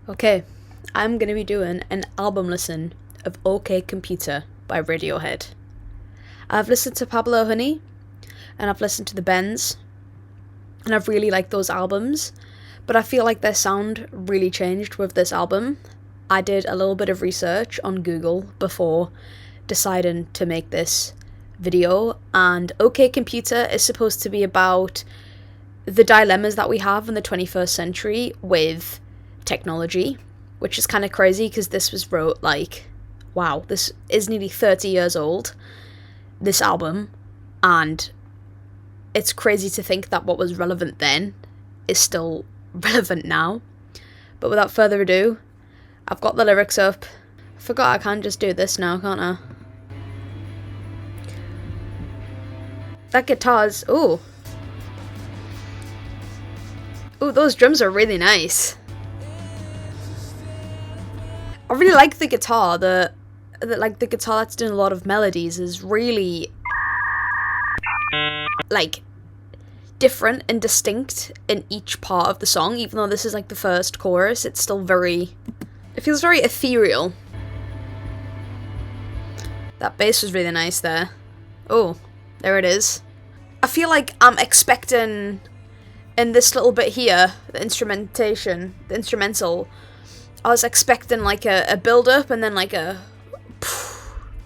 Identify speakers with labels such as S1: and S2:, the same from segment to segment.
S1: Okay, I'm gonna be doing an album listen of OK Computer by Radiohead. I've listened to Pablo Honey, and I've listened to the Bends, and I've really liked those albums, but I feel like their sound really changed with this album. I did a little bit of research on Google before deciding to make this video, and OK Computer is supposed to be about the dilemmas that we have in the 21st century with technology, which is kind of crazy because this was wrote wow, this is nearly 30 years old, this album, and it's crazy to think that what was relevant then is still relevant now. But without further ado, I've got the lyrics up. I forgot I can't just do this now, can't I? That guitar's... Ooh, those drums are really nice. I really like the guitar. The guitar that's doing a lot of melodies is really different and distinct in each part of the song. Even though this is the first chorus, it's still it feels very ethereal. That bass was really nice there. Oh, there it is. I feel like I'm expecting in this little bit here, the instrumental, I was expecting a build up and then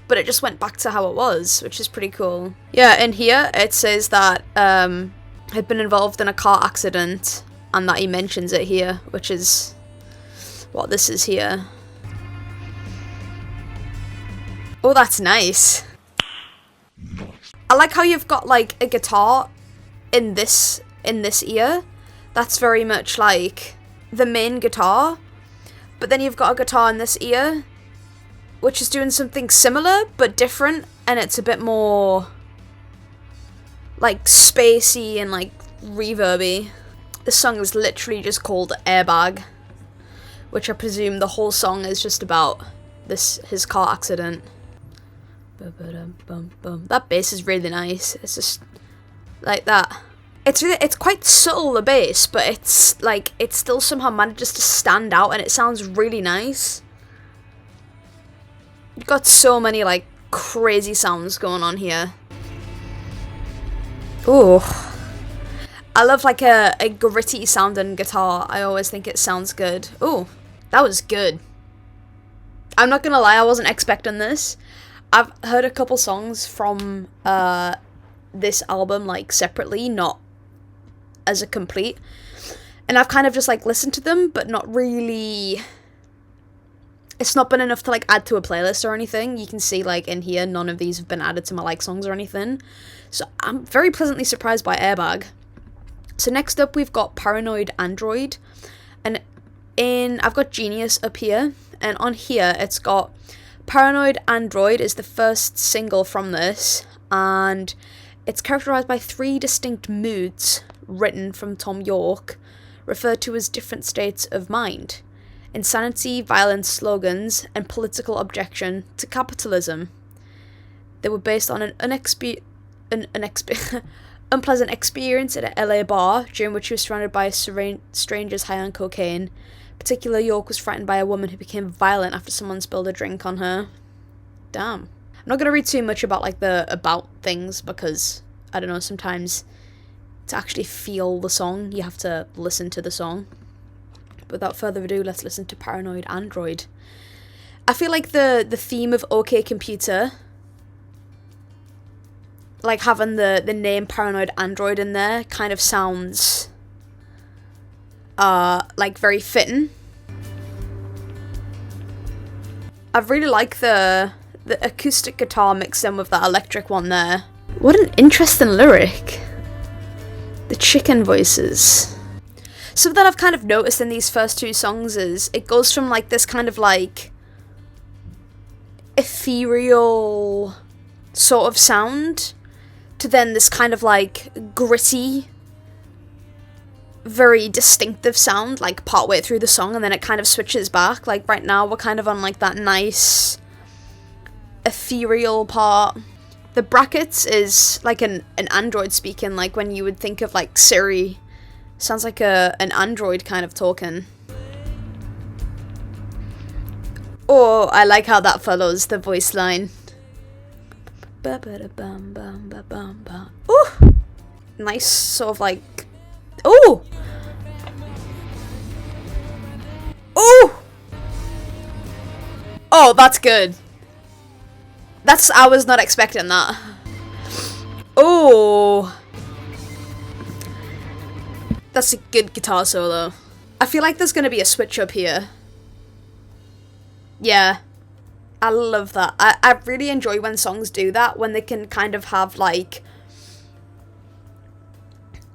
S1: but it just went back to how it was, which is pretty cool. Yeah, in here it says that had been involved in a car accident, and that he mentions it here, which is what this is here. Oh, that's nice. I like how you've got a guitar in this ear. That's very much like the main guitar. But then you've got a guitar in this ear, which is doing something similar, but different, and it's a bit more, spacey and, reverby. This song is literally just called Airbag, which I presume the whole song is just about his car accident. That bass is really nice. It's just like that. It's quite subtle, the bass, but it still somehow manages to stand out, and it sounds really nice. You've got so many crazy sounds going on here. Ooh, I love a gritty sounding guitar. I always think it sounds good. Ooh, that was good. I'm not gonna lie, I wasn't expecting this. I've heard a couple songs from this album separately, not as a complete, and I've kind of just listened to them, but not really. It's not been enough to add to a playlist or anything. You can see in here none of these have been added to my songs or anything, so I'm very pleasantly surprised by Airbag. So next up we've got Paranoid Android, and I've got Genius up here, and on here it's got Paranoid Android is the first single from this, and it's characterized by 3 distinct moods written from Tom York, referred to as different states of mind: insanity, violence, slogans, and political objection to capitalism. They were based on an unpleasant experience at a LA bar, during which he was surrounded by strangers high on cocaine. In particular, York was frightened by a woman who became violent after someone spilled a drink on her. Damn. I'm not going to read too much about the about things, because I don't know, sometimes to actually feel the song you have to listen to the song. But without further ado, let's listen to Paranoid Android. I feel like the theme of OK Computer, having the name Paranoid Android in there, kind of sounds very fitting. I really like the acoustic guitar mixed in with that electric one there. What an interesting lyric. The chicken voices. Something that I've kind of noticed in these first 2 songs is it goes from this kind of ethereal sort of sound to then this kind of gritty, very distinctive sound partway through the song, and then it kind of switches back. Right now we're kind of on that nice ethereal part. The brackets is an android speaking, when you would think of Siri. Sounds like an android kind of talking. Oh, I like how that follows the voice line. Ooh! Nice sort of like... Ooh! Ooh! Oh, that's good. I was not expecting that. Oh! That's a good guitar solo. I feel like there's gonna be a switch up here. Yeah. I love that. I really enjoy when songs do that, when they can kind of have like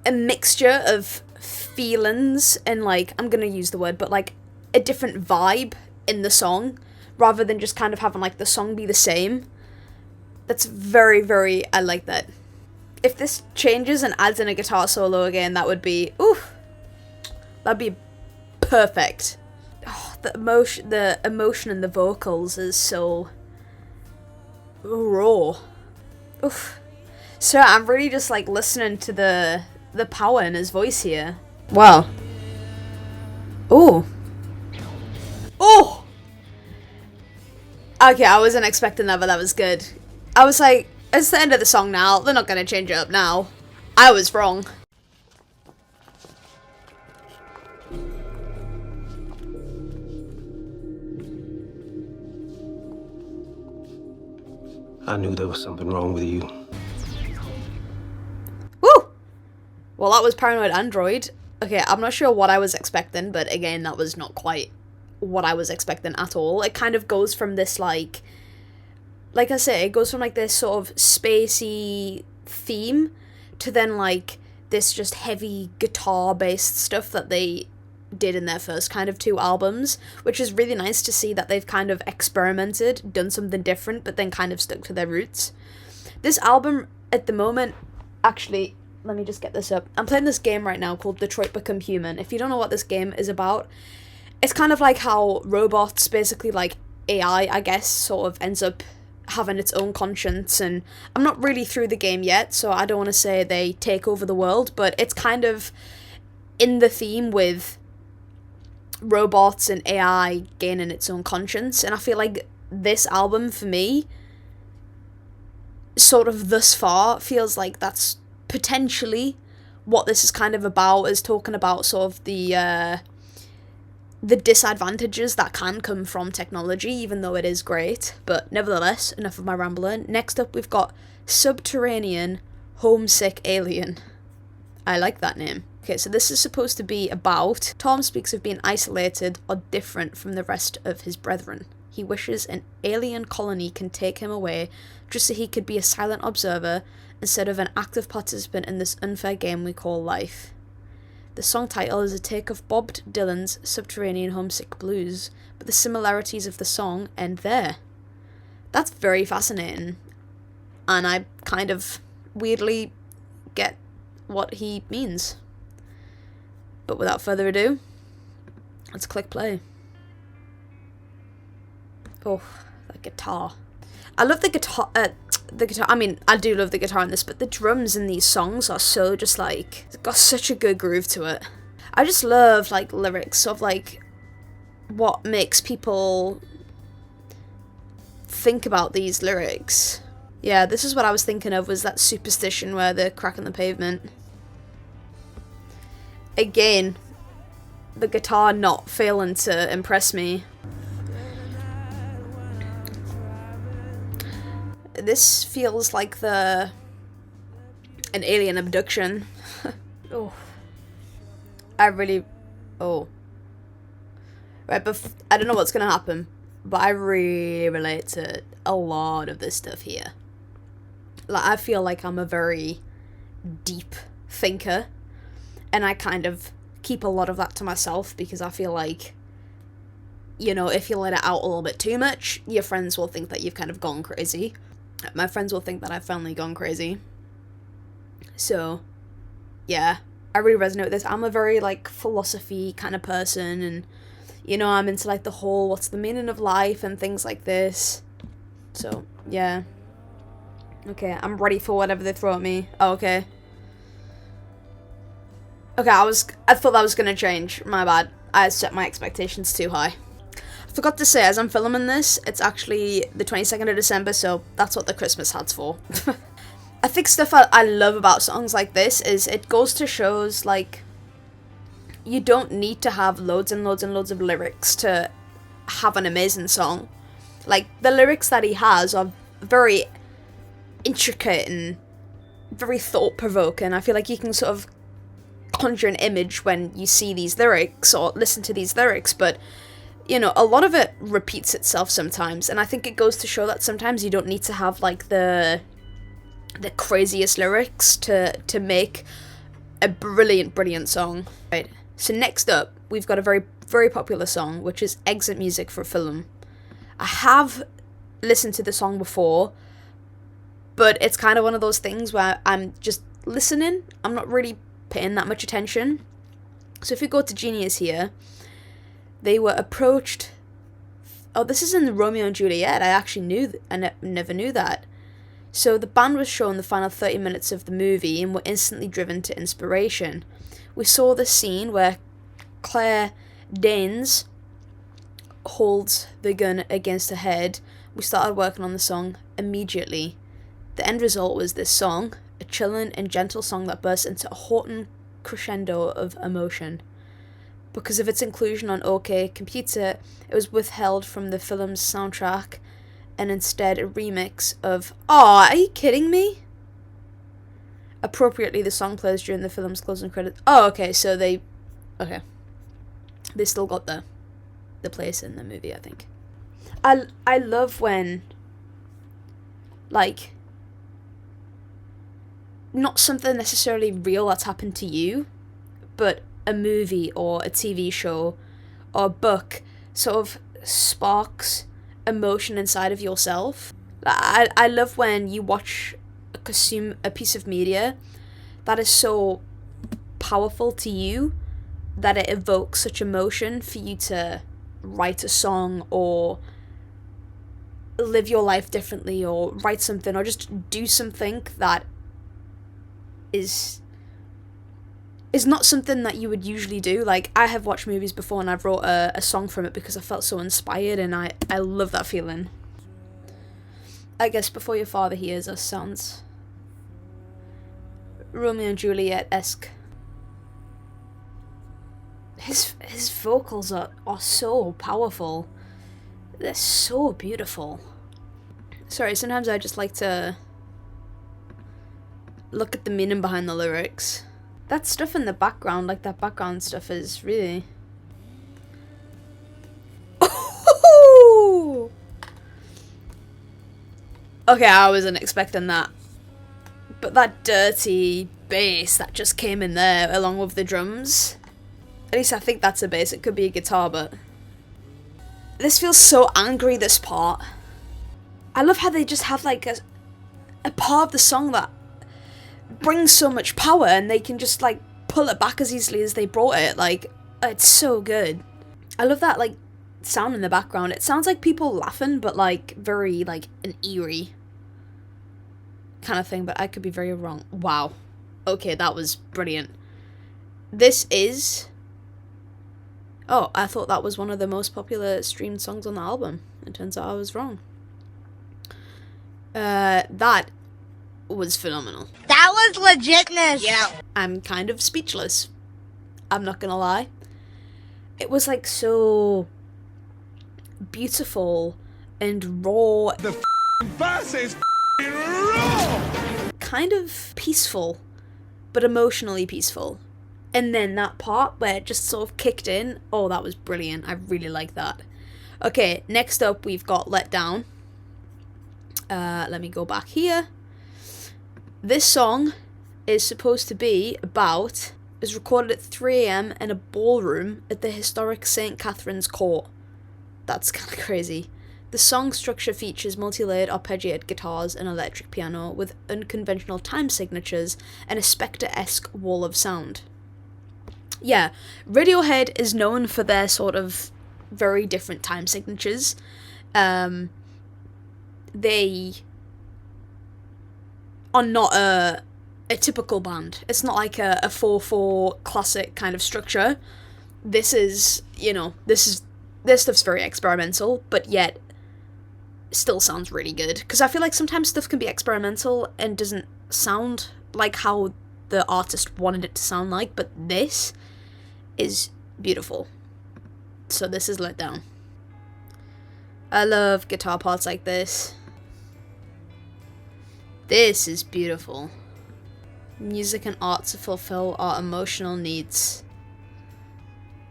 S1: a mixture of feelings and like, I'm gonna use the word, but like a different vibe in the song, rather than just kind of having like the song be the same. That's very, very, I like that. If this changes and adds in a guitar solo again, that would be, oof, that'd be perfect. Oh, the emotion in the vocals is so raw. Oof. So I'm really just like listening to the power in his voice here. Wow. Oh. Oh. Okay, I wasn't expecting that, but that was good. I was like, it's the end of the song now. They're not gonna change it up now. I was wrong.
S2: I knew there was something wrong with you.
S1: Woo! Well, that was Paranoid Android. Okay, I'm not sure what I was expecting, but again, that was not quite what I was expecting at all. It kind of goes from this, like I say, it goes from, like, this sort of spacey theme to then, like, this just heavy guitar-based stuff that they did in their first kind of 2 albums, which is really nice to see that they've kind of experimented, done something different, but then kind of stuck to their roots. This album, at the moment, actually, let me just get this up. I'm playing this game right now called Detroit Become Human. If you don't know what this game is about, it's kind of like how robots, basically like AI, I guess, sort of ends up having its own conscience, and I'm not really through the game yet, so I don't want to say they take over the world, but it's kind of in the theme with robots and AI gaining its own conscience, and I feel like this album, for me, sort of thus far, feels like that's potentially what this is kind of about, is talking about sort of the disadvantages that can come from technology, even though it is great. But nevertheless, enough of my rambling. Next up, we've got Subterranean, Homesick Alien. I like that name. Okay, so this is supposed to be about Tom speaks of being isolated or different from the rest of his brethren. He wishes an alien colony can take him away just so he could be a silent observer instead of an active participant in this unfair game we call life. The song title is a take of Bob Dylan's Subterranean Homesick Blues, but the similarities of the song end there. That's very fascinating, and I kind of weirdly get what he means. But without further ado, let's click play. Oh, the guitar. I love the guitar, I mean, I do love the guitar in this, but the drums in these songs are so just like, it's got such a good groove to it. I just love, like, lyrics of, like, what makes people think about these lyrics. Yeah, this is what I was thinking of, was that Superstition where they're cracking the pavement. Again, the guitar not failing to impress me. This feels like an alien abduction. Oh. Oh. Right, but I don't know what's gonna happen, but I really relate to a lot of this stuff here. Like, I feel like I'm a very deep thinker, and I kind of keep a lot of that to myself because I feel like, you know, if you let it out a little bit too much, your friends will think that you've kind of gone crazy. My friends will think that I've finally gone crazy. So, yeah, I really resonate with this. I'm a very, like, philosophy kind of person, and, you know, I'm into, like, the whole what's the meaning of life and things like this. So, yeah. Okay, I'm ready for whatever they throw at me. Oh, okay. Okay, I thought that was gonna change. My bad. I set my expectations too high. Forgot to say, as I'm filming this, it's actually the 22nd of December, so that's what the Christmas hat's for. I think stuff I love about songs like this is it goes to shows, like, you don't need to have loads and loads and loads of lyrics to have an amazing song. Like, the lyrics that he has are very intricate and very thought-provoking. I feel like you can sort of conjure an image when you see these lyrics or listen to these lyrics, but, you know, a lot of it repeats itself sometimes, and I think it goes to show that sometimes you don't need to have, like, the craziest lyrics to make a brilliant song. Right. So next up, we've got a very, very popular song, which is exit music for a film. I have listened to the song before, but it's kind of one of those things where I'm just listening. I'm not really paying that much attention. So if we go to Genius here, they were approached... Oh, this is in Romeo and Juliet. I actually knew... I never knew that. So the band was shown the final 30 minutes of the movie and were instantly driven to inspiration. We saw the scene where Claire Danes holds the gun against her head. We started working on the song immediately. The end result was this song, a chilling and gentle song that bursts into a haunting crescendo of emotion. Because of its inclusion on OK Computer, it was withheld from the film's soundtrack and instead a remix of... Aw, are you kidding me? Appropriately, the song plays during the film's closing credits. Oh, okay, so they... Okay. They still got the place in the movie, I think. I love when, like, not something necessarily real that's happened to you, but a movie or a TV show or a book sort of sparks emotion inside of yourself. I love when you watch consume a piece of media that is so powerful to you that it evokes such emotion for you to write a song or live your life differently or write something or just do something that is not something that you would usually do. Like, I have watched movies before and I've wrote a song from it because I felt so inspired, and I love that feeling. I guess Before Your Father Hears Us sounds Romeo and Juliet-esque. His vocals are so powerful. They're so beautiful. Sorry, sometimes I just like to look at the meaning behind the lyrics. That stuff in the background, like that background stuff, is really... Okay, I wasn't expecting that. But that dirty bass that just came in there along with the drums. At least I think that's a bass. It could be a guitar, but... This feels so angry, this part. I love how they just have like a part of the song that brings so much power and they can just like pull it back as easily as they brought it. Like, it's so good. I love that like sound in the background. It sounds like people laughing, but like very like an eerie kind of thing, but I could be very wrong. Wow. Okay, that was brilliant. This is... Oh, I thought that was one of the most popular streamed songs on the album. It turns out I was wrong. That was phenomenal.
S3: That was legitness.
S1: Yeah. I'm kind of speechless. I'm not gonna lie. It was like so beautiful and raw.
S4: The verse is raw.
S1: Kind of peaceful, but emotionally peaceful. And then that part where it just sort of kicked in. Oh, that was brilliant. I really like that. Okay, next up we've got Let Down. Let me go back here. This song is supposed to be about... It was recorded at 3 a.m. in a ballroom at the historic St. Catherine's Court. That's kind of crazy. The song structure features multi-layered arpeggiated guitars and electric piano with unconventional time signatures and a Spectre-esque wall of sound. Yeah, Radiohead is known for their sort of very different time signatures. They are not a typical band. It's not like a 4/4 classic kind of structure. This is, you know, this is This stuff's very experimental, but yet still sounds really good. Because I feel like sometimes stuff can be experimental and doesn't sound like how the artist wanted it to sound like, but this is beautiful. So this is Let Down. I love guitar parts like this. This is beautiful. Music and art to fulfill our emotional needs.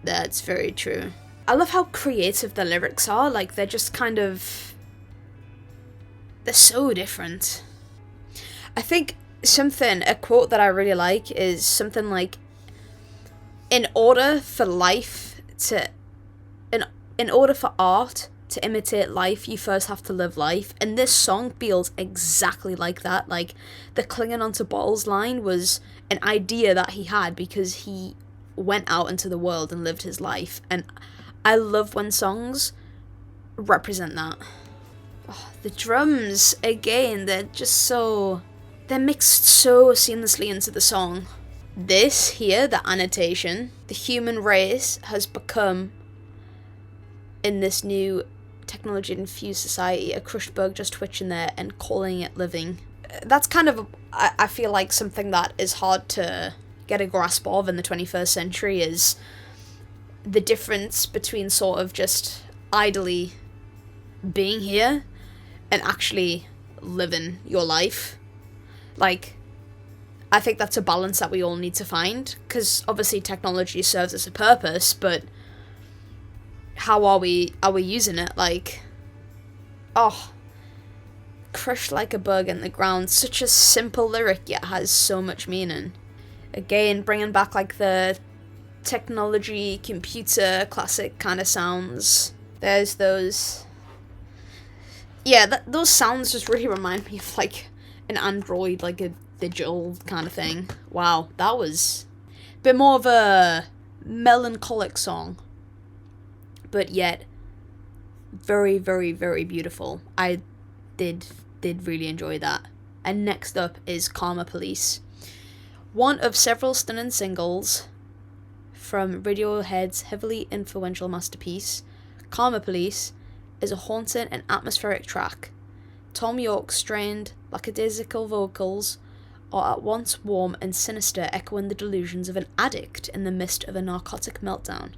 S1: That's very true. I love how creative the lyrics are. Like, they're just kind of... they're so different. I think a quote that I really like is something like, in order for art to imitate life, you first have to live life. And this song feels exactly like that. Like, the clinging onto bottles line was an idea that he had because he went out into the world and lived his life. And I love when songs represent that. Oh, the drums, again, they're mixed so seamlessly into the song. This here, the annotation, the human race has become, in this new technology-infused society, a crushed bug just twitching there and calling it living. That's kind of, I feel like, something that is hard to get a grasp of in the 21st century, is the difference between sort of just idly being here and actually living your life. Like, I think that's a balance that we all need to find, because obviously technology serves us a purpose, but how are we using it? Like, oh, crushed like a bug in the ground, such a simple lyric yet has so much meaning. Again, bringing back like the technology, computer, classic kind of sounds. There's those, yeah, those sounds just really remind me of like an Android, like a digital kind of thing. Wow, that was a bit more of a melancholic song, but yet very, very, very beautiful. I did really enjoy that. And next up is Karma Police, one of several stunning singles from Radiohead's heavily influential masterpiece. Karma Police is a haunting and atmospheric track. Tom York's strained, lackadaisical vocals are at once warm and sinister, echoing the delusions of an addict in the midst of a narcotic meltdown.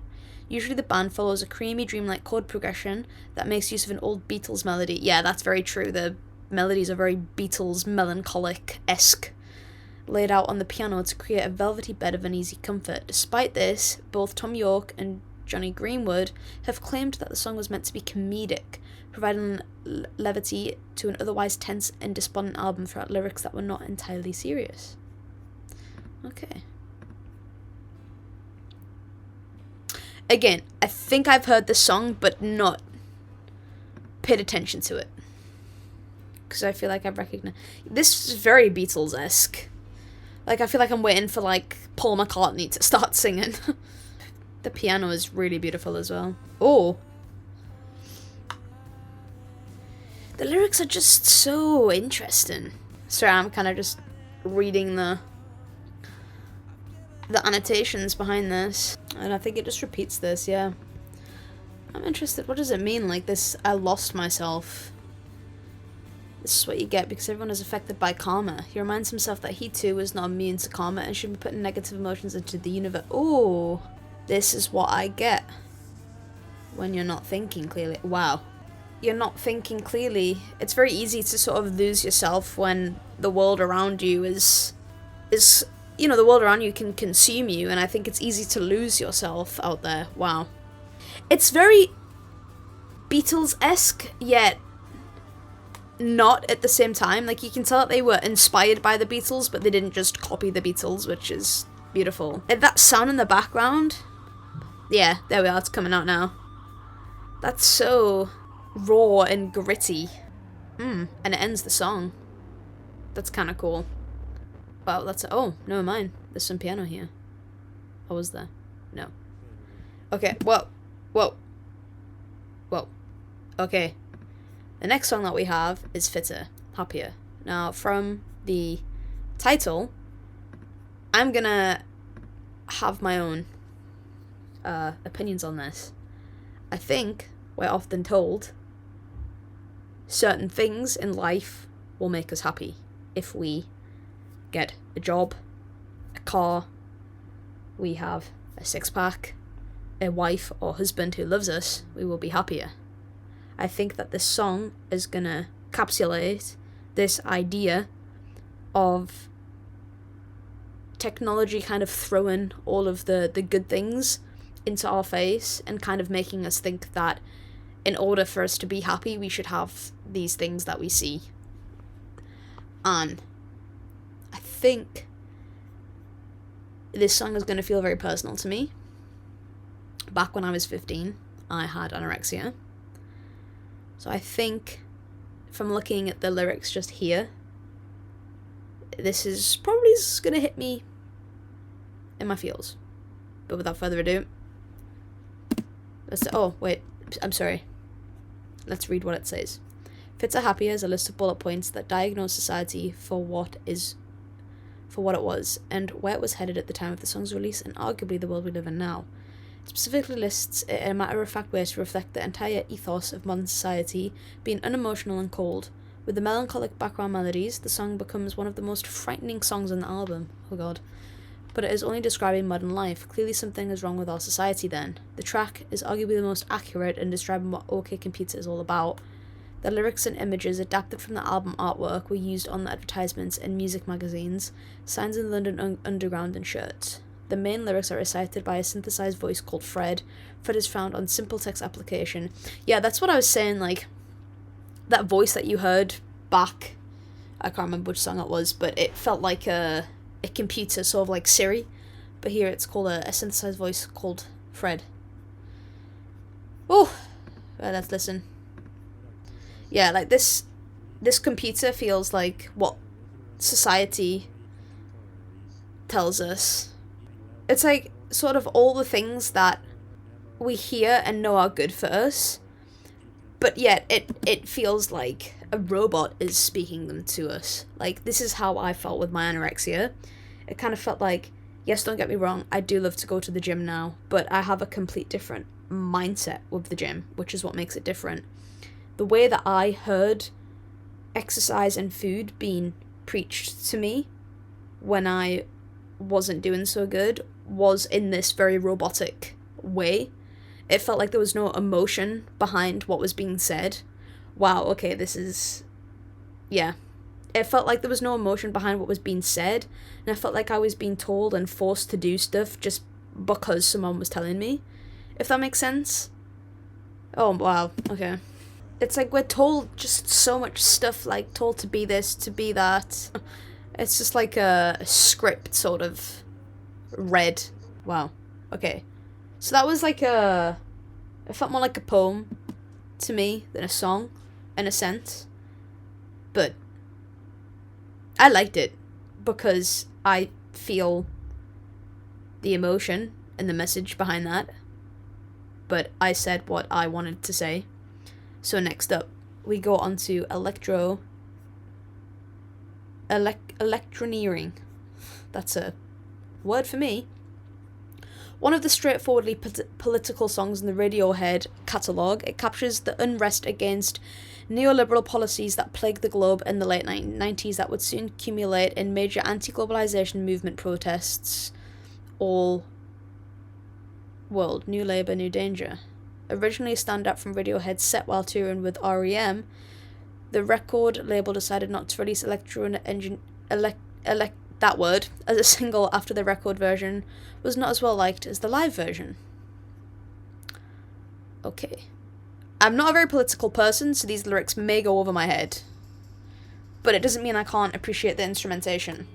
S1: Usually the band follows a creamy, dreamlike chord progression that makes use of an old Beatles melody. Yeah, that's very true. The melodies are very Beatles melancholic-esque, laid out on the piano to create a velvety bed of uneasy comfort. Despite this, both Tom York and Johnny Greenwood have claimed that the song was meant to be comedic, providing levity to an otherwise tense and despondent album throughout lyrics that were not entirely serious. Okay. Again, I think I've heard this song, but not paid attention to it, because I feel like I've recognized... This is very Beatles-esque. Like, I feel like I'm waiting for, like, Paul McCartney to start singing. The piano is really beautiful as well. Oh. The lyrics are just so interesting. Sorry, I'm kind of just reading the annotations behind this. And I think it just repeats this, yeah. I'm interested. What does it mean? Like this, I lost myself. This is what you get because everyone is affected by karma. He reminds himself that he too is not immune to karma and should be putting negative emotions into the universe. Oh, this is what I get when you're not thinking clearly. Wow. You're not thinking clearly. It's very easy to sort of lose yourself when the world around you is you know, the world around you can consume you, and I think it's easy to lose yourself out there. Wow. It's very Beatles-esque, yet not at the same time. Like, you can tell that they were inspired by the Beatles, but they didn't just copy the Beatles, which is beautiful. And that sound in the background, yeah, there we are, it's coming out now. That's so raw and gritty. And it ends the song. That's kind of cool. Wow, that's... Oh, never mind. There's some piano here. Or was there? No. Okay, whoa. Whoa. Whoa. Okay. The next song that we have is Fitter, Happier. Now, from the title, I'm gonna have my own opinions on this. I think we're often told certain things in life will make us happy. If we get a job, a car, we have a six-pack, a wife or husband who loves us, we will be happier. I think that this song is gonna encapsulate this idea of technology kind of throwing all of the good things into our face and kind of making us think that in order for us to be happy, we should have these things that we see. And I think this song is going to feel very personal to me. Back when I was 15, I had anorexia. So I think from looking at the lyrics just here, this is probably going to hit me in my feels. But without further ado, I'm sorry. Let's read what it says. Fits are happy as a list of bullet points that diagnose society for what it was, and where it was headed at the time of the song's release, and arguably the world we live in now. It specifically lists it in a matter-of-fact way to reflect the entire ethos of modern society, being unemotional and cold. With the melancholic background melodies, the song becomes one of the most frightening songs on the album. Oh god. But it is only describing modern life. Clearly something is wrong with our society then. The track is arguably the most accurate in describing what OK Computer is all about. The lyrics and images adapted from the album artwork were used on the advertisements in music magazines, signs in London Underground and shirts. The main lyrics are recited by a synthesized voice called Fred. Fred is found on simple text application. Yeah, that's what I was saying, like, that voice that you heard back, I can't remember which song it was, but it felt like a computer, sort of like Siri, but here it's called a synthesized voice called Fred. Oh, well, let's listen. Yeah, like this computer feels like what society tells us. It's like sort of all the things that we hear and know are good for us, but yet it feels like a robot is speaking them to us. Like, this is how I felt with my anorexia. It kind of felt like, yes, don't get me wrong, I do love to go to the gym now, but I have a complete different mindset with the gym, which is what makes it different. The way that I heard exercise and food being preached to me when I wasn't doing so good was in this very robotic way. It felt like there was no emotion behind what was being said. Wow, okay, this is... yeah. It felt like there was no emotion behind what was being said, and I felt like I was being told and forced to do stuff just because someone was telling me, if that makes sense. Oh, wow, okay. It's like we're told just so much stuff, like told to be this, to be that. It's just like a script sort of read. Wow, okay. So that was like it felt more like a poem to me than a song, in a sense. But I liked it because I feel the emotion and the message behind that. But I said what I wanted to say. So next up, we go on to Electioneering. That's a word for me. One of the straightforwardly political songs in the Radiohead catalogue, it captures the unrest against neoliberal policies that plagued the globe in the late 1990s that would soon accumulate in major anti-globalization movement protests. All world, new labour, new danger. Originally a standout from Radiohead's set while touring with REM, the record label decided not to release that word as a single after the record version was not as well liked as the live version. Okay. I'm not a very political person, so these lyrics may go over my head. But it doesn't mean I can't appreciate the instrumentation.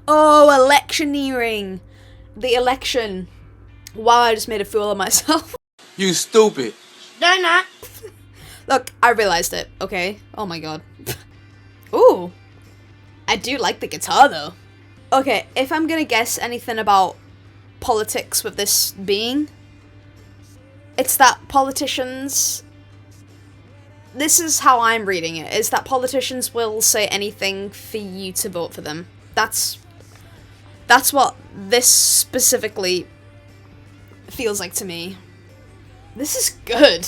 S1: Oh, electioneering! The election. Wow, I just made a fool of myself.
S4: You stupid.
S3: They're not.
S1: Look, I realized it, okay? Oh my god. Ooh. I do like the guitar, though. Okay, if I'm gonna guess anything about politics with this being, it's that politicians... This is how I'm reading it, is that politicians will say anything for you to vote for them. That's what this specifically feels like to me. This is good.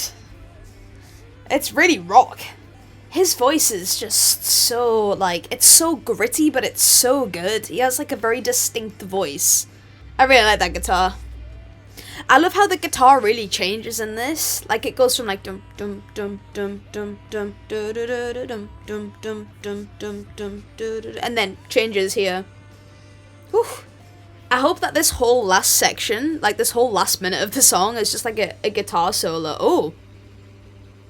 S1: It's really rock. His voice is just so, like, it's so gritty, but it's so good. He has, like, a very distinct voice. I really like that guitar. I love how the guitar really changes in this. Like, it goes from, like, dum dum dum dum dum dum dum dum dum dum dum dum dum dum, and then changes here. Whew. I hope that this whole last section, like, this whole last minute of the song is just, like, a guitar solo. Oh.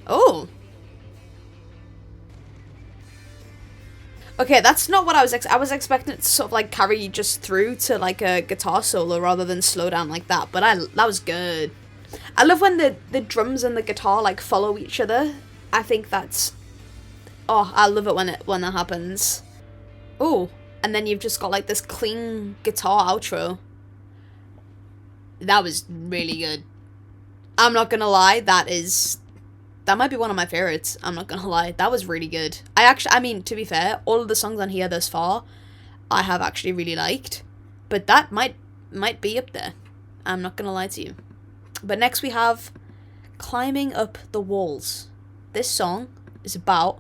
S1: Oh. Okay, that's not what I was I was expecting it to sort of like carry just through to like a guitar solo rather than slow down like that, but that was good. I love when the drums and the guitar like follow each other. I think that's, oh, I love it when that happens. Oh, and then you've just got like this clean guitar outro. That was really good. I'm not gonna lie, that might be one of my favorites. I'm not gonna lie. That was really good. I mean, to be fair, all of the songs on here thus far, I have actually really liked. But that might be up there. I'm not gonna lie to you. But next we have Climbing Up the Walls. This song is about...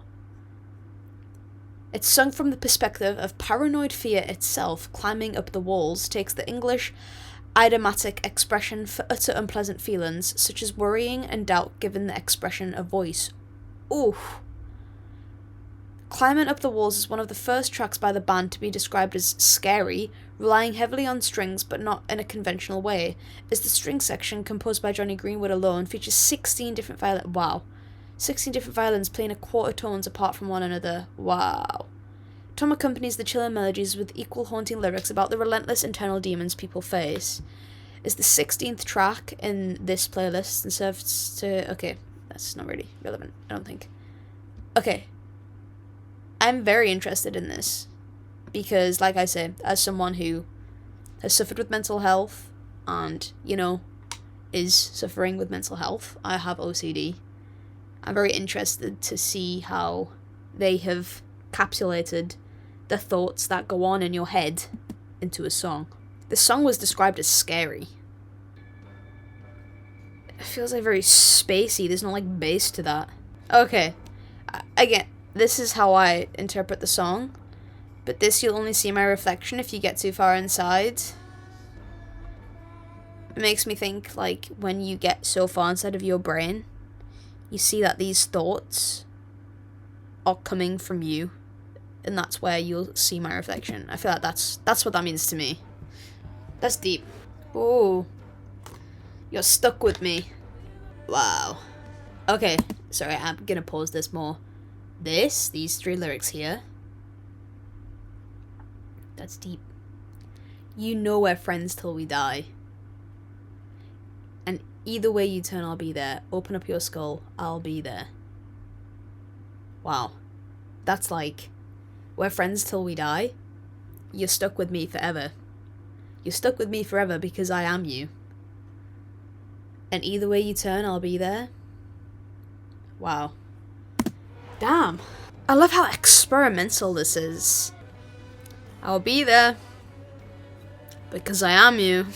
S1: It's sung from the perspective of paranoid fear itself. Climbing up the walls takes the English idiomatic expression for utter unpleasant feelings, such as worrying and doubt, given the expression of voice. Ooh. Climbing Up the Walls is one of the first tracks by the band to be described as scary, relying heavily on strings but not in a conventional way, as the string section, composed by Johnny Greenwood alone, features 16 different violins playing a quarter tones apart from one another. Wow. Tom accompanies the chilling melodies with equal haunting lyrics about the relentless internal demons people face. It's the 16th track in this playlist and serves to... Okay, that's not really relevant, I don't think. Okay. I'm very interested in this. Because, like I said, as someone who has suffered with mental health and, you know, is suffering with mental health, I have OCD. I'm very interested to see how they have encapsulated the thoughts that go on in your head into a song. The song was described as scary. It feels like very spacey. There's no like bass to that. Okay. Again, this is how I interpret the song. But this, you'll only see my reflection if you get too far inside. It makes me think like when you get so far inside of your brain, you see that these thoughts are coming from you. And that's where you'll see my reflection. I feel like that's what that means to me. That's deep. Ooh. You're stuck with me. Wow. Okay, sorry, I'm gonna pause this more. These three lyrics here. That's deep. You know we're friends till we die. And either way you turn, I'll be there. Open up your skull, I'll be there. Wow. That's like... We're friends till we die. You're stuck with me forever. You're stuck with me forever because I am you. And either way you turn, I'll be there. Wow. Damn. I love how experimental this is. I'll be there. Because I am you.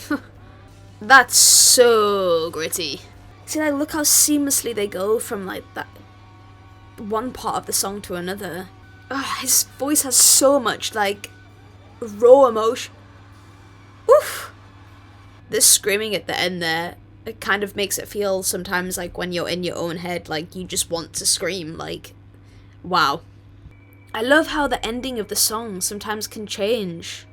S1: That's so gritty. See, like, look how seamlessly they go from, like, that one part of the song to another. His voice has so much, like, raw emotion. Oof! This screaming at the end there, it kind of makes it feel sometimes like when you're in your own head, like, you just want to scream, like, wow. I love how the ending of the song sometimes can change.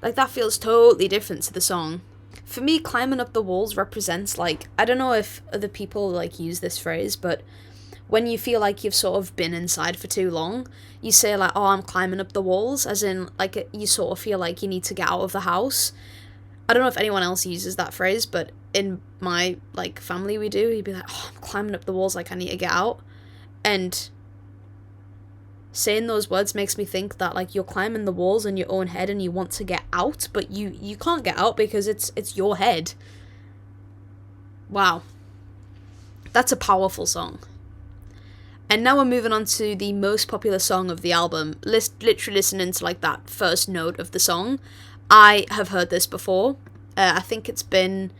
S1: Like, that feels totally different to the song. For me, Climbing Up the Walls represents, like, I don't know if other people, like, use this phrase, but when you feel like you've sort of been inside for too long, you say, like, oh, I'm climbing up the walls, as in, like, you sort of feel like you need to get out of the house. I don't know if anyone else uses that phrase, but in my, like, family we do. You'd be like, oh, I'm climbing up the walls, like, I need to get out. And saying those words makes me think that, like, you're climbing the walls in your own head and you want to get out, but you can't get out because it's your head. Wow. That's a powerful song. And now we're moving on to the most popular song of the album. Literally listening to, like, that first note of the song. I have heard this before. I think it's been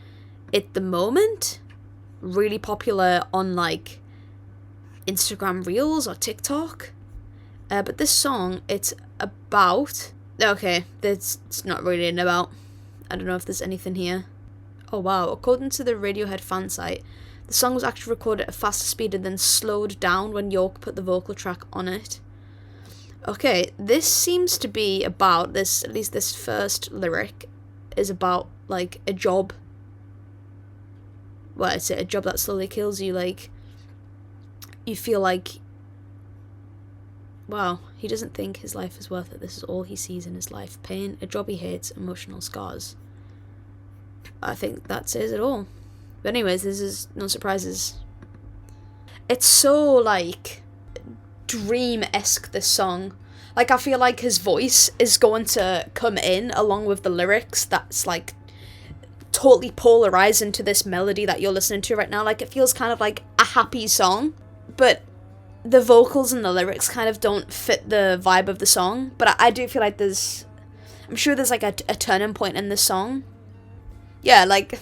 S1: at the moment really popular on like Instagram Reels or TikTok. But this song, it's about... Okay, it's not really an about. I don't know if there's anything here. Oh wow, according to the Radiohead fan site, the song was actually recorded at a faster speed and then slowed down when York put the vocal track on it. Okay, this seems to be about this, at least this first lyric is about like a job. Well, it's a job that slowly kills you, like you feel like, wow, he doesn't think his life is worth it. This is all he sees in his life. Pain, a job he hates, emotional scars. I think that says it all. But anyways, this is no surprises. It's so like dream-esque, this song. Like I feel like his voice is going to come in along with the lyrics that's like totally polarized into this melody that you're listening to right now. Like it feels kind of like a happy song, but the vocals and the lyrics kind of don't fit the vibe of the song. But I do feel like I'm sure there's like a turning point in this song. Yeah, like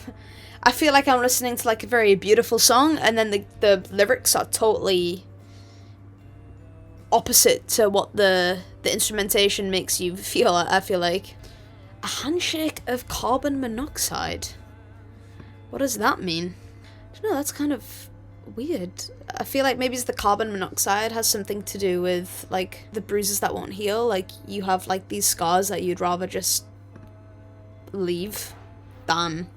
S1: I feel like I'm listening to like a very beautiful song, and then the lyrics are totally opposite to what the instrumentation makes you feel. I feel like a handshake of carbon monoxide. What does that mean? I don't know, that's kind of weird. I feel like maybe it's the carbon monoxide has something to do with like the bruises that won't heal. Like you have like these scars that you'd rather just leave than.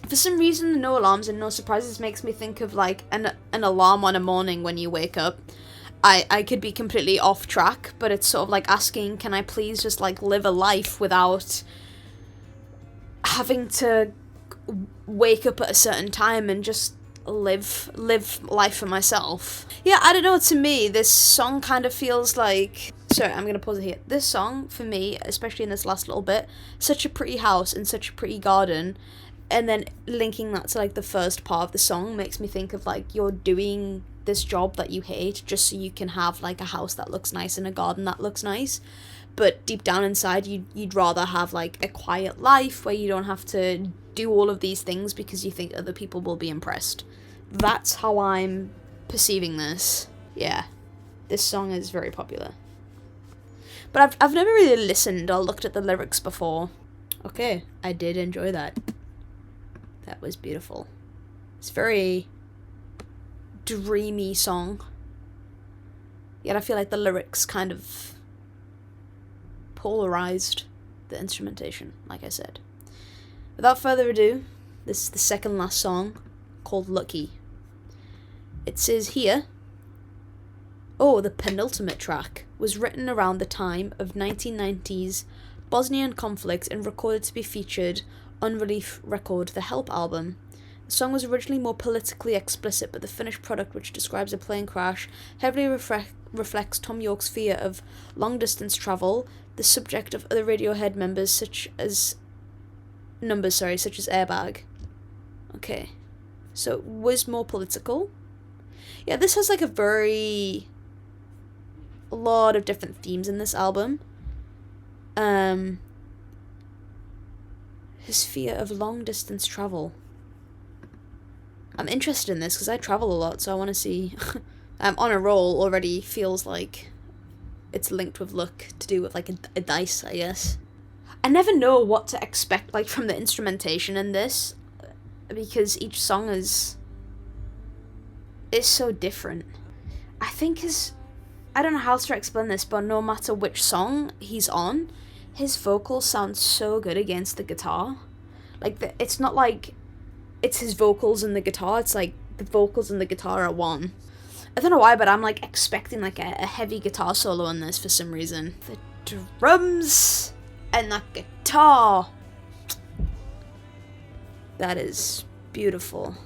S1: For some reason, the no alarms and no surprises makes me think of like an alarm on a morning when you wake up. I could be completely off track, but it's sort of like asking, can I please just like live a life without having to wake up at a certain time and just live life for myself. Yeah, I don't know, to me this song kind of feels like, sorry, I'm gonna pause it here. This song for me, especially in this last little bit, such a pretty house and such a pretty garden, and then linking that to like the first part of the song makes me think of like you're doing this job that you hate just so you can have like a house that looks nice and a garden that looks nice, but deep down inside you'd rather have like a quiet life where you don't have to do all of these things because you think other people will be impressed. That's how I'm perceiving this. Yeah, this song is very popular, but I've never really listened or looked at the lyrics before. Okay, I did enjoy that. That was beautiful. It's very dreamy song, yet I feel like the lyrics kind of polarized the instrumentation, like I said. Without further ado, this is the second last song, called Lucky. It says here, oh, the penultimate track was written around the time of 1990s Bosnian conflict and recorded to be featured on relief record The Help album. The song was originally more politically explicit, but the finished product, which describes a plane crash, heavily reflects Tom York's fear of long-distance travel, the subject of other Radiohead members such as Airbag. Okay, so it was more political. Yeah, this has like a lot of different themes in this album. His fear of long-distance travel. I'm interested in this because I travel a lot, so I want to see. I'm on a roll already. Feels like it's linked with luck, to do with like a dice, I guess. I never know what to expect like from the instrumentation in this, because each song is so different. I think I don't know how to explain this, but no matter which song he's on, his vocals sound so good against the guitar. Like it's not like it's his vocals and the guitar, it's like the vocals and the guitar are one. I don't know why, but I'm like expecting like a heavy guitar solo in this for some reason. The drums and that guitar. That is beautiful.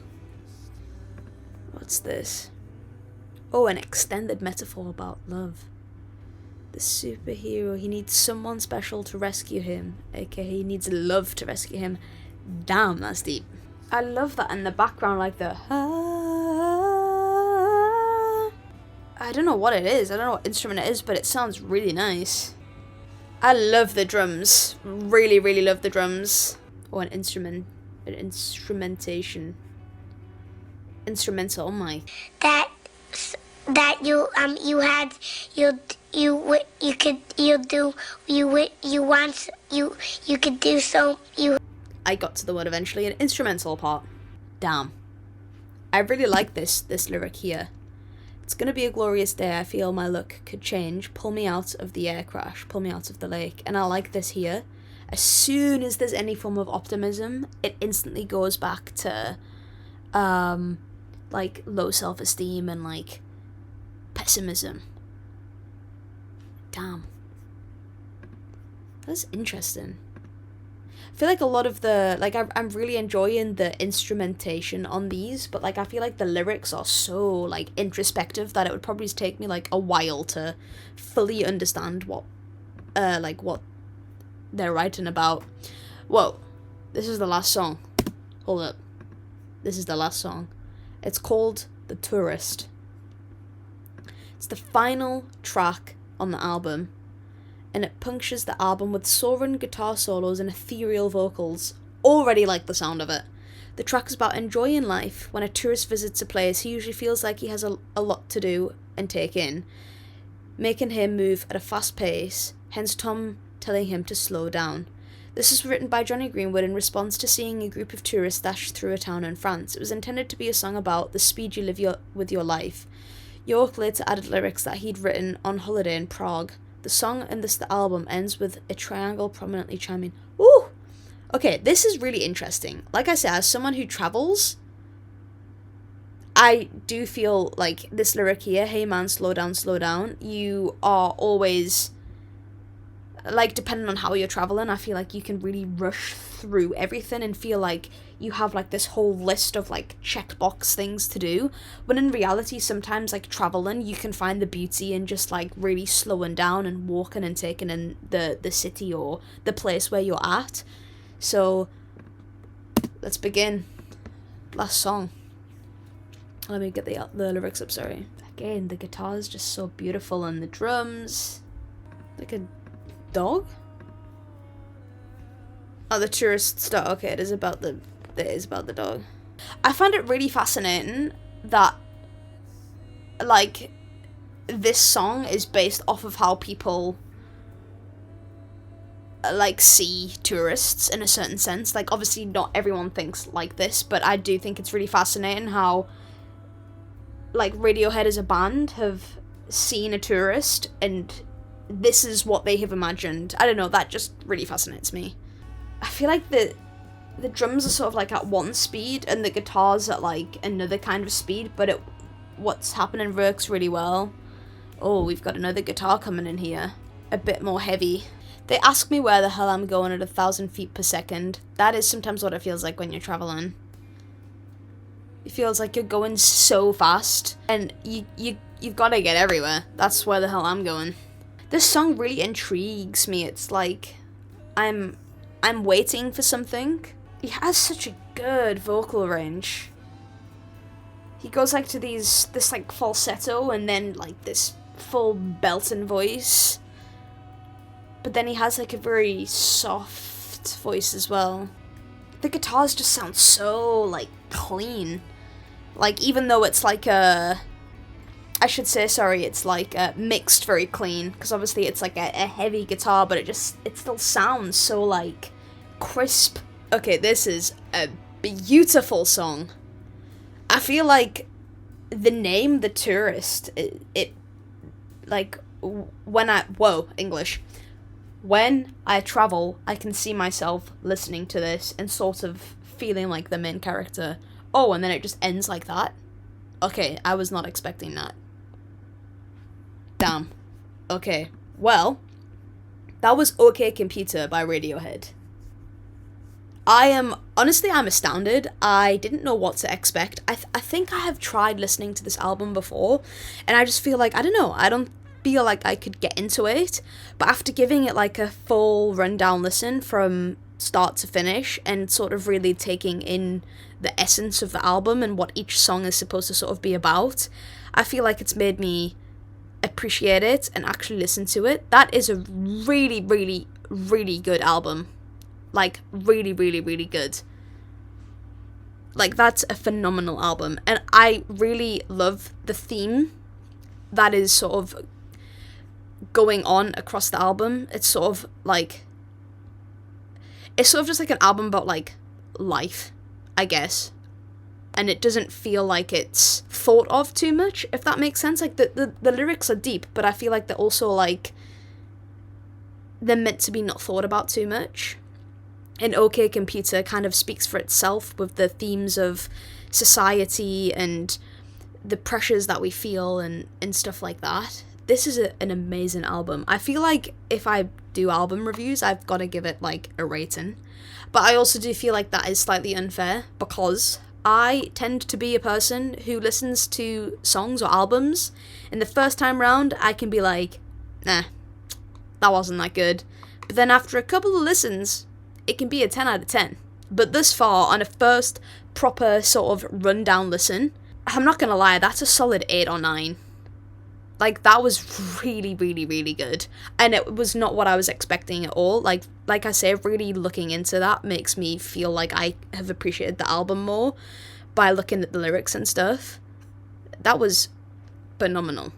S1: What's this? Oh, an extended metaphor about love. The superhero, he needs someone special to rescue him, aka he needs love to rescue him. Damn, that's deep. I love that in the background, like the I don't know what it is, I don't know what instrument it is, but it sounds really nice. I love the drums. Really, really love the drums. Or an instrument. An instrumentation. Instrumental, oh my.
S5: that you had you could do so you.
S1: I got to the word eventually, an instrumental part. Damn. I really like this lyric here. It's gonna be a glorious day, I feel my luck could change, pull me out of the air crash, pull me out of the lake. And I like this here. As soon as there's any form of optimism, it instantly goes back to like low self-esteem and like pessimism. Damn. That's interesting. I feel like a lot of the, like, I'm really enjoying the instrumentation on these, but like I feel like the lyrics are so like introspective that it would probably take me like a while to fully understand what they're writing about. Whoa, this is the last song. Hold up. This is the last song. It's called The Tourist. It's the final track on the album, and it punctures the album with soaring guitar solos and ethereal vocals. Already like the sound of it. The track is about enjoying life. When a tourist visits a place, he usually feels like he has a lot to do and take in, making him move at a fast pace, hence Tom telling him to slow down. This was written by Johnny Greenwood in response to seeing a group of tourists dash through a town in France. It was intended to be a song about the speed you live with your life. York later added lyrics that he'd written on holiday in Prague. The song and the album ends with a triangle prominently chiming. Ooh! Okay, this is really interesting. Like I said, as someone who travels, I do feel like this lyric here, hey man, slow down, you are always, like, depending on how you're traveling, I feel like you can really rush through everything and feel like you have like this whole list of like checkbox things to do, when in reality sometimes like traveling you can find the beauty in just like really slowing down and walking and taking in the city or the place where you're at. So let's begin. Last song. Let me get the lyrics up, sorry. Again, the guitar is just so beautiful and the drums. Like a dog? Oh, the tourist star. Okay, it is about the dog. I find it really fascinating that like this song is based off of how people like see tourists in a certain sense. Like obviously not everyone thinks like this, but I do think it's really fascinating how like Radiohead as a band have seen a tourist and this is what they have imagined. I don't know, that just really fascinates me. I feel like the drums are sort of like at one speed and the guitar's at like another kind of speed, but what's happening works really well. Oh, we've got another guitar coming in here. A bit more heavy. They ask me where the hell I'm going at 1,000 feet per second. That is sometimes what it feels like when you're traveling. It feels like you're going so fast and you've got to get everywhere. That's where the hell I'm going. This song really intrigues me. It's like I'm waiting for something. He has such a good vocal range. He goes like to this like falsetto and then like this full belting voice. But then he has like a very soft voice as well. The guitars just sound so like clean. Like even though it's like it's like mixed very clean, because obviously it's like a heavy guitar, but it still sounds so like crisp. Okay, this is a beautiful song. I feel like the name The Tourist, it like when I travel, I can see myself listening to this and sort of feeling like the main character. Oh, and then it just ends like that. Okay, I was not expecting that. Damn. Okay, well, that was OK Computer by Radiohead. I'm astounded. I didn't know what to expect. I think I have tried listening to this album before, and I just feel like, I don't know, I don't feel like I could get into it, but after giving it like a full rundown listen from start to finish and sort of really taking in the essence of the album and what each song is supposed to sort of be about, I feel like it's made me appreciate it and actually listen to it. That is a really, really, really good album. Like, really, really, really good. Like, that's a phenomenal album. And I really love the theme that is sort of going on across the album. It's sort of just like an album about, like, life, I guess. And it doesn't feel like it's thought of too much, if that makes sense. Like, the lyrics are deep, but I feel like they're also, like, they're meant to be not thought about too much. And OK Computer kind of speaks for itself with the themes of society and the pressures that we feel and stuff like that. This is an amazing album. I feel like if I do album reviews, I've got to give it, like, a rating. But I also do feel like that is slightly unfair, because I tend to be a person who listens to songs or albums, and the first time round, I can be like, nah, that wasn't that good. But then after a couple of listens, it can be a 10 out of 10. But thus far, on a first proper sort of rundown listen, I'm not gonna lie, that's a solid 8 or 9. Like, that was really, really, really good. And it was not what I was expecting at all. Like I say, really looking into that makes me feel like I have appreciated the album more by looking at the lyrics and stuff. That was phenomenal.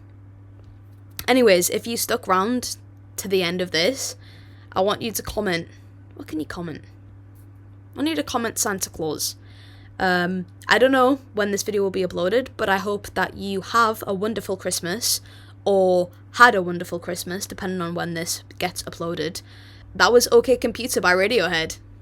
S1: Anyways, if you stuck around to the end of this, I want you to comment. What can you comment? I need to comment Santa Claus. I don't know when this video will be uploaded, but I hope that you have a wonderful Christmas, or had a wonderful Christmas, depending on when this gets uploaded. That was OK Computer by Radiohead.